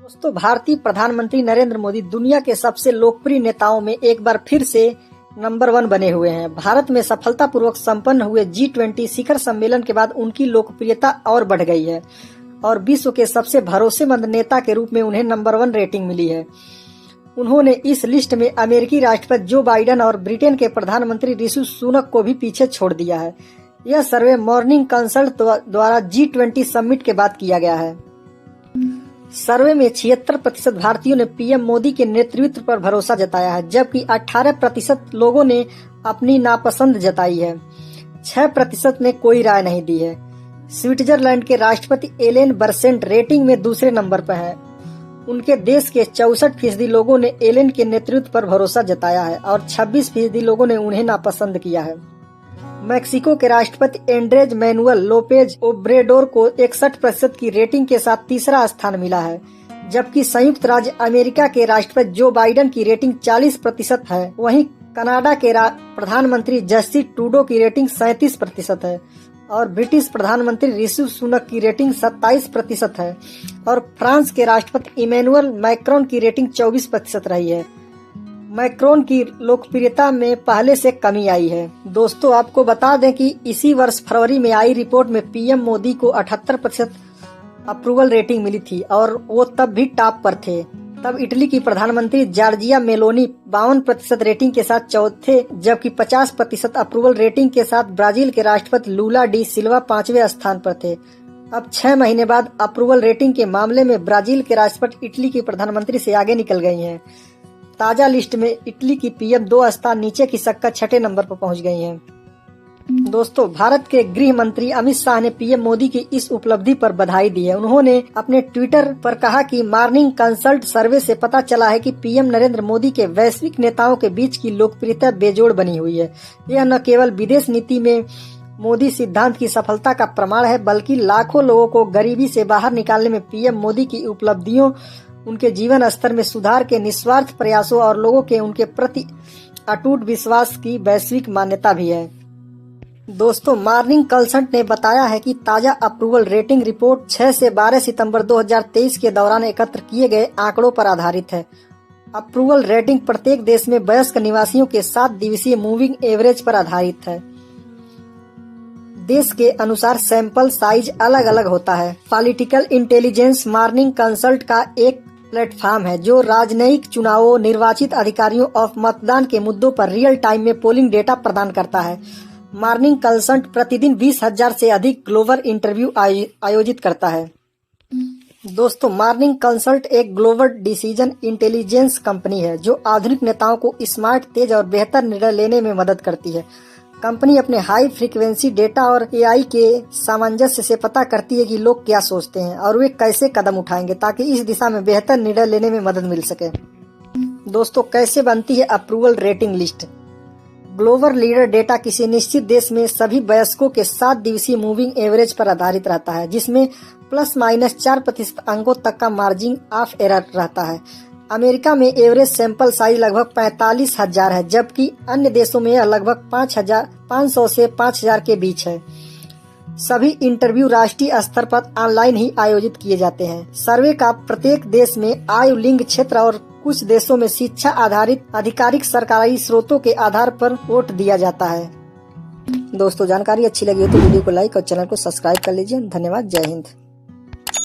दोस्तों, भारतीय प्रधानमंत्री नरेंद्र मोदी दुनिया के सबसे लोकप्रिय नेताओं में एक बार फिर से नंबर 1 बने हुए हैं। भारत में सफलतापूर्वक संपन्न हुए G20 शिखर सम्मेलन के बाद उनकी लोकप्रियता और बढ़ गई है और विश्व के सबसे भरोसेमंद नेता के रूप में उन्हें नंबर 1 रेटिंग मिली है। उन्होंने इस लिस्ट में अमेरिकी राष्ट्रपति जो बाइडेन और ब्रिटेन के प्रधानमंत्री ऋषि सुनक को भी पीछे छोड़ दिया है। यह सर्वे मॉर्निंग कंसल्ट द्वारा G20 समिट के बाद किया गया है। सर्वे में 76% भारतीयों ने पीएम मोदी के नेतृत्व पर भरोसा जताया है, जबकि 18% लोगों ने अपनी नापसंद जताई है। 6% ने कोई राय नहीं दी है। स्विट्जरलैंड के राष्ट्रपति एलेन बर्सेंट रेटिंग में दूसरे नंबर पर हैं। उनके देश के 64% लोगों ने एलेन के नेतृत्व पर भरोसा जताया है और 26% लोगों ने उन्हें नापसंद किया है। मैक्सिको के राष्ट्रपति एंड्रेज मैनुअल लोपेज ओब्रेडोर को 61% की रेटिंग के साथ तीसरा स्थान मिला है, जबकि संयुक्त राज्य अमेरिका के राष्ट्रपति जो बाइडेन की रेटिंग 40% है। वहीं कनाडा के प्रधानमंत्री जस्टिन ट्रूडो की रेटिंग 37% है और ब्रिटिश प्रधानमंत्री ऋषि सुनक की रेटिंग 27% है और फ्रांस के राष्ट्रपति इमैनुअल मैक्रोन की रेटिंग 24% रही है। मैक्रोन की लोकप्रियता में पहले से कमी आई है। दोस्तों, आपको बता दें कि इसी वर्ष फरवरी में आई रिपोर्ट में पीएम मोदी को 78% अप्रूवल रेटिंग मिली थी और वो तब भी टॉप पर थे। तब इटली की प्रधानमंत्री जॉर्जिया मेलोनी 52% रेटिंग के साथ चौथे, जबकि 50% अप्रूवल रेटिंग के साथ ब्राजील के राष्ट्रपति लूला डी सिल्वा 5वें स्थान पर थे। अब 6 महीने बाद अप्रूवल रेटिंग के मामले में ब्राजील के राष्ट्रपति इटली की प्रधानमंत्री से आगे निकल गई हैं। ताजा लिस्ट में इटली की पीएम 2 स्थान नीचे खिसक कर 6ठे नंबर पर पहुंच गई हैं। दोस्तों, भारत के गृह मंत्री अमित शाह ने पीएम मोदी की इस उपलब्धि पर बधाई दी है। उन्होंने अपने ट्विटर पर कहा कि मॉर्निंग कंसल्ट सर्वे से पता चला है कि पीएम नरेंद्र मोदी के वैश्विक नेताओं के बीच की लोकप्रियता बेजोड़ बनी हुई है। यह न केवल विदेश नीति में मोदी सिद्धांत की सफलता का प्रमाण है, बल्कि लाखों लोगों को गरीबी से बाहर निकालने में पीएम मोदी की उपलब्धियों, उनके जीवन स्तर में सुधार के निस्वार्थ प्रयासों और लोगों के उनके प्रति अटूट विश्वास की वैश्विक मान्यता भी है। दोस्तों, मॉर्निंग कंसल्ट ने बताया है कि ताजा अप्रूवल रेटिंग रिपोर्ट 6 से 12 सितंबर 2023 के दौरान एकत्र किए गए आंकड़ों पर आधारित है। अप्रूवल रेटिंग प्रत्येक देश में वयस्क निवासियों के 7 दिवसीय मूविंग एवरेज पर आधारित है। देश के अनुसार सैंपल साइज अलग अलग होता है। पॉलिटिकल इंटेलिजेंस मॉर्निंग कंसल्ट का एक प्लेटफॉर्म है जो राजनयिक चुनावों, निर्वाचित अधिकारियों और मतदान के मुद्दों पर रियल टाइम में पोलिंग डेटा प्रदान करता है। मॉर्निंग कंसल्ट प्रतिदिन 20,000 से अधिक ग्लोबल इंटरव्यू आयोजित करता है। दोस्तों, मॉर्निंग कंसल्ट एक ग्लोबल डिसीजन इंटेलिजेंस कंपनी है जो आधुनिक नेताओं को स्मार्ट, तेज और बेहतर निर्णय लेने में मदद करती है। कंपनी अपने हाई फ्रीक्वेंसी डेटा और एआई के सामंजस्य से पता करती है कि लोग क्या सोचते हैं और वे कैसे कदम उठाएंगे ताकि इस दिशा में बेहतर निर्णय लेने में मदद मिल सके। दोस्तों, कैसे बनती है approval rating list? Global leader data किसी निश्चित देश में सभी वयस्कों के 7 दिवसीय मूविंग एवरेज पर आधारित रहता है, जिसमें ±4% अंकों तक का मार्जिन ऑफ एरर रहता है। अमेरिका में एवरेज सैंपल साइज लगभग 45,000 है, जबकि अन्य देशों में यह लगभग 500 से 5,000 के बीच है। सभी इंटरव्यू राष्ट्रीय स्तर पर ऑनलाइन ही आयोजित किए जाते हैं। सर्वे का प्रत्येक देश में आयु, लिंग, क्षेत्र और कुछ देशों में शिक्षा आधारित आधिकारिक सरकारी स्रोतों के आधार पर वोट दिया जाता है। दोस्तों, जानकारी अच्छी लगी हो तो वीडियो को लाइक और चैनल को सब्सक्राइब कर लीजिए। धन्यवाद। जय हिंद।